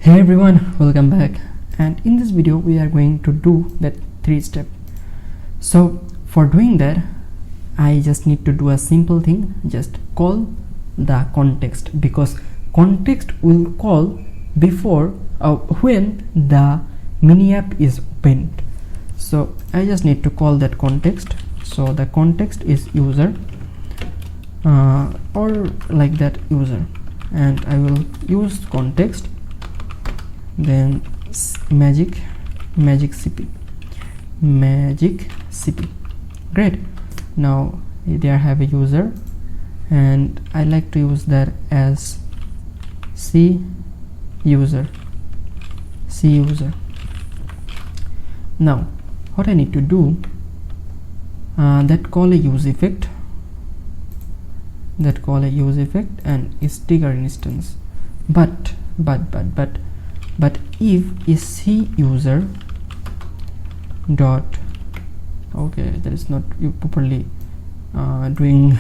Hey everyone, welcome back, and in this video we are going to do that 3-step. So for doing that I just need to do a simple thing, just call the context, because context will call before when the mini app is opened. So I just need to call that context. So the context is user or like that user, and I will use context, then magic cp. Great. Now there have a user, and I like to use that as c user. Now what I need to do, that call a use effect and is trigger instance, but if is c user dot, okay, that is not you properly doing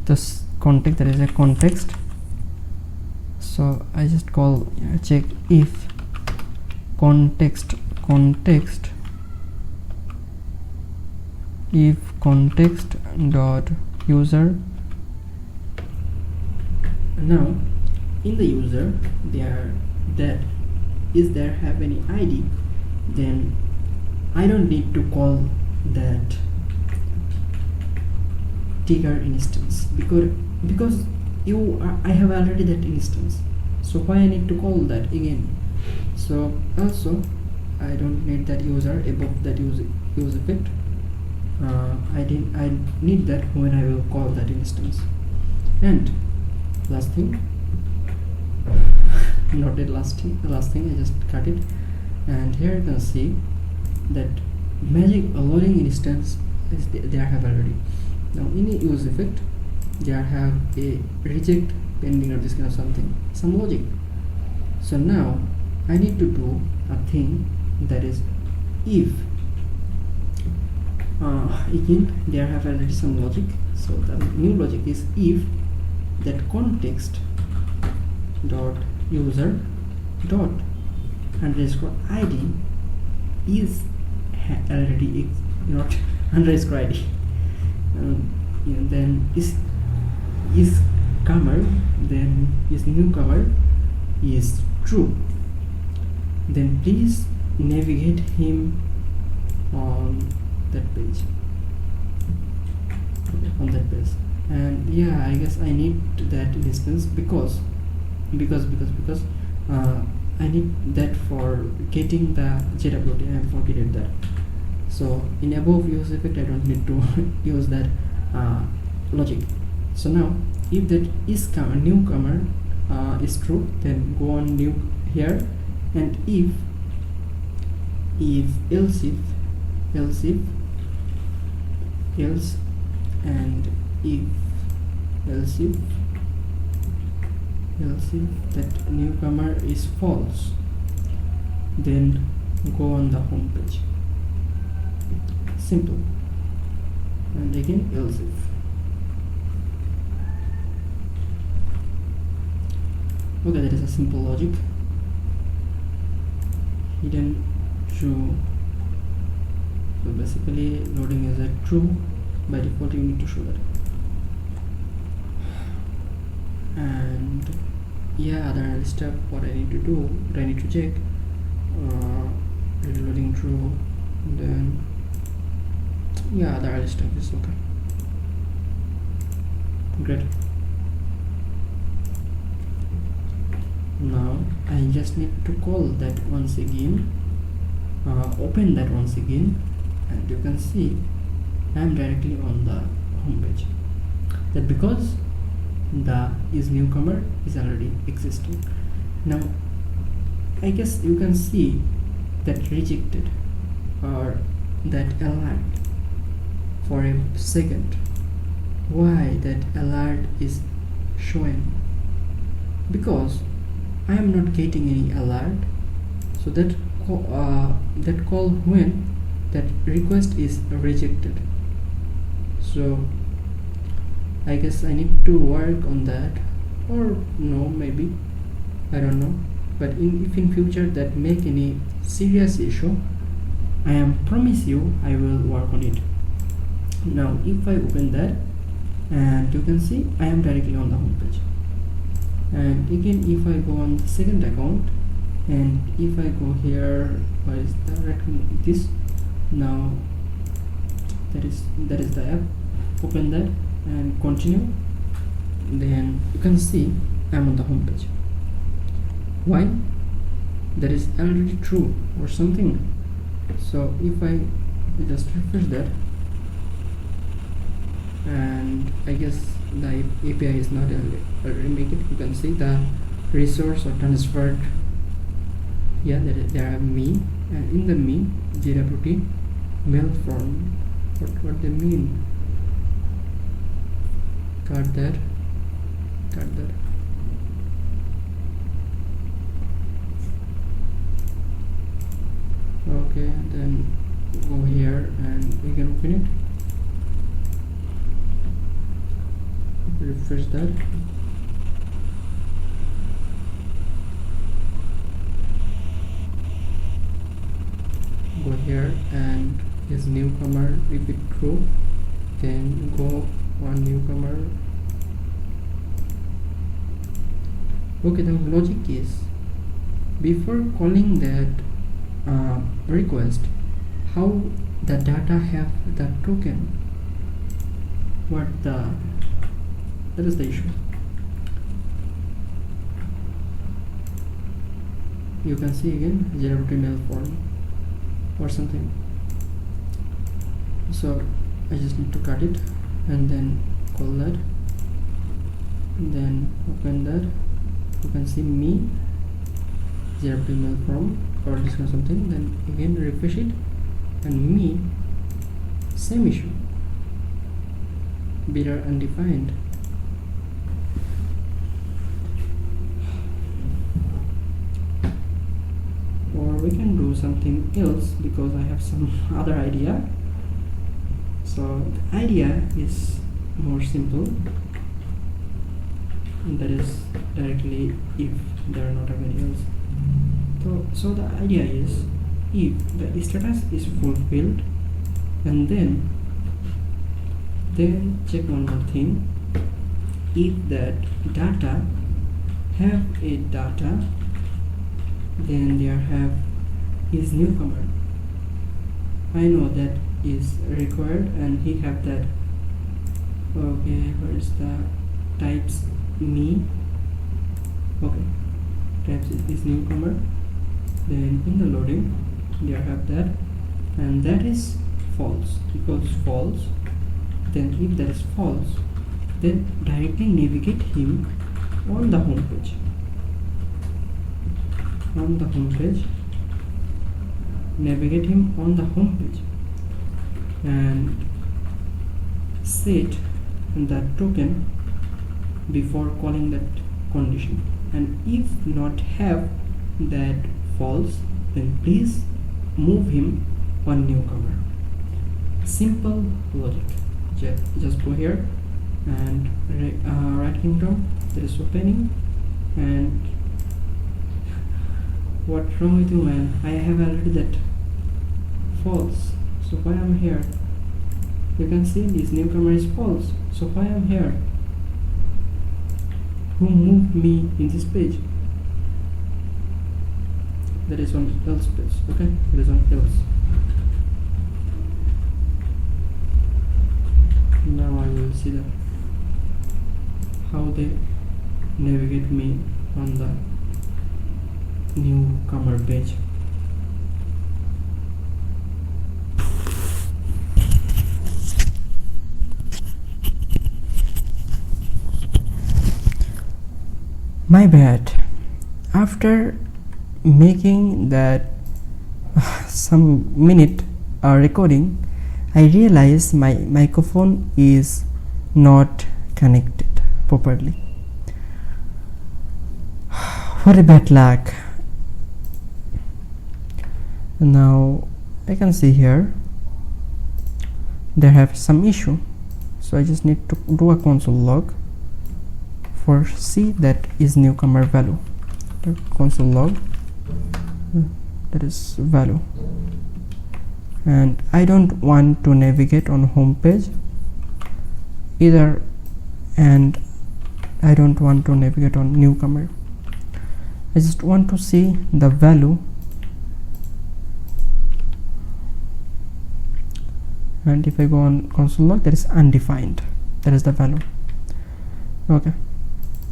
this context, that is a context. So I just call check if context if context dot user. Now in the user there have any ID, then I don't need to call that trigger instance because I have already that instance. So why I need to call that again? So also I don't need that user above that use effect. I need that when I will call that instance. And last thing, not the last thing, I just cut it, and here you can see that magic loading instance is there have already. Now in a use effect there have a reject pending or this kind of something, some logic. So now I need to do a thing, that is if again there have already some logic. So the new logic is if that context dot user dot underscore id is already not underscore id, then is comer, then is newcomer is true, then please navigate him on that page, and yeah, I guess I need that instance because I need that for getting the JWT. I have forgotten that. So in above use effect I don't need to use that logic. So now if that is newcomer is true, then go on new here, and if else and if that newcomer is false, then go on the home page. Simple. And again else if. Okay, that is a simple logic. Hidden true. So basically loading is a true. By default you need to show that. And yeah, other step, what I need to do, what I need to check, reloading true, then yeah, other stuff is okay. Great. Now I just need to call that once again, open that once again, and you can see I am directly on the home page. That because the is newcomer is already existing. Now I guess you can see that rejected or that alert for a second. Why that alert is showing? Because I am not getting any alert. So that call when that request is rejected. So I guess I need to work on that, or no, maybe I don't know. but if in future that make any serious issue, I am promise you I will work on it. Now if I open that, and you can see I am directly on the home page. And again, if I go on the second account, and if I go here, where is the right this? Now that is the app. Open that and continue. Then you can see I am on the home page. Why? That is already true or something. So if I just refresh that, and I guess the API is not already make it. You can see the resource or transferred. Yeah, there are me, and in the me JWT mail form. What they mean? Cut that. Okay, then go here and we can open it. Refresh that. Go here and is newcomer, repeat true, then go on newcomer. Okay, the logic is before calling that request, how the data have the token, that is the issue. You can see again JWT mail form or something. So I just need to cut it and then call that, and then open that. You can see me JWT mail form or this kind of something. Then again refresh it, and me same issue, bidder undefined. Or we can do something else because I have some other idea. So the idea is more simple, and that is directly if there are not any else. So the idea is if the status is fulfilled, and then check one more thing. If that data have a data, then there have is newcomer. I know that is required, and he have that. Okay, where is the types me? Okay, types is newcomer. Then in the loading there have that, and that is false, equals false. Then if that is false, then directly navigate him on the home page. Navigate him on the home page and set that token before calling that condition. And if not have that false, then please move him on newcomer. Simple logic. Just go here and right kingdom, that is opening. And what's wrong with you, man? I have already that false, so why I'm here? You can see this newcomer is false, so why I'm here? Who moved me in this page? That is on else page. Okay, that is on else. Now I will see that how they navigate me on the newcomer page. My bad. After making that some minute recording, I realized my microphone is not connected properly. What a bad luck. Now I can see here there have some issue, so I just need to do a console log for see that is newcomer value. console log, that is value. And I don't want to navigate on home page either, and I don't want to navigate on newcomer. I just want to see the value, and if I go on console log, that is undefined, that is the value. Okay,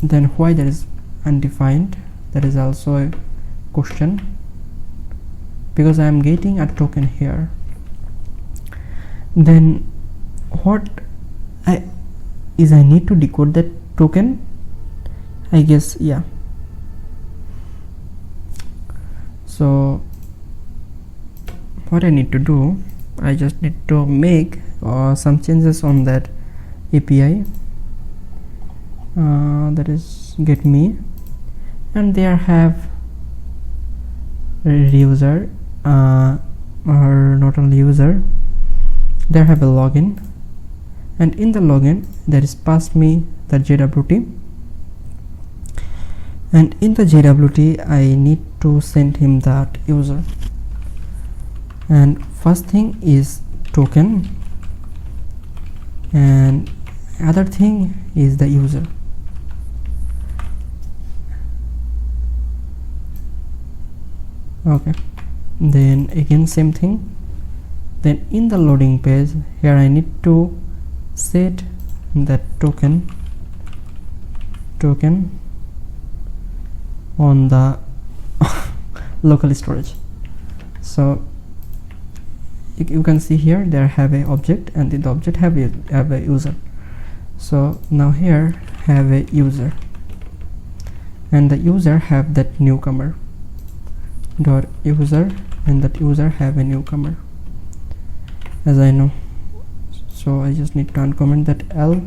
then why that is undefined, that is also a question, because I am getting a token here. Then what I need to decode that token, I guess. Yeah, so what I need to do, I just need to make some changes on that API, that is get me, and there have user, or not only user, there have a login, and in the login there is pass me the JWT, and in the JWT I need to send him that user. And first thing is token, and other thing is the user. Okay, then again same thing. Then in the loading page, here I need to set that token on the local storage. So you can see here there have a object, and in the object have a user. So now here have a user, and the user have that newcomer dot user, and that user have a newcomer, as I know. So I just need to uncomment that L.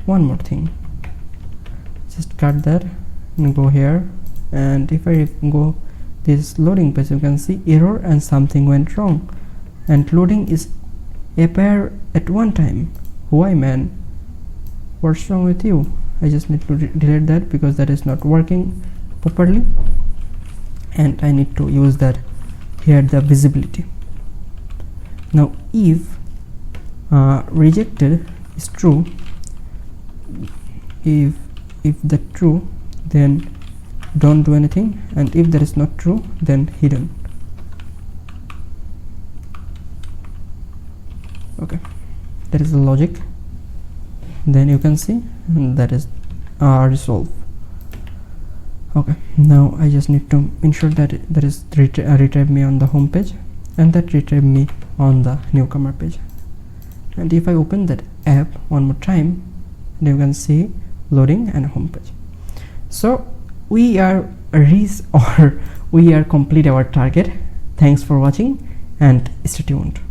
One more thing, just cut that and go here, and if I go this loading page, you can see error and something went wrong, and loading is appear at one time. Why, man? What's wrong with you? I just need to delete that because that is not working properly, and I need to use that here, the visibility. Now if rejected is true, if the true, then don't do anything, and if that is not true, then hidden. Okay, that is the logic. Then you can see that is resolve. Okay, now I just need to ensure that that is retrieve me on the home page, and that retrieve me on the newcomer page. And if I open that app one more time, you can see loading and home page. So we are we are complete our target. Thanks for watching, and stay tuned.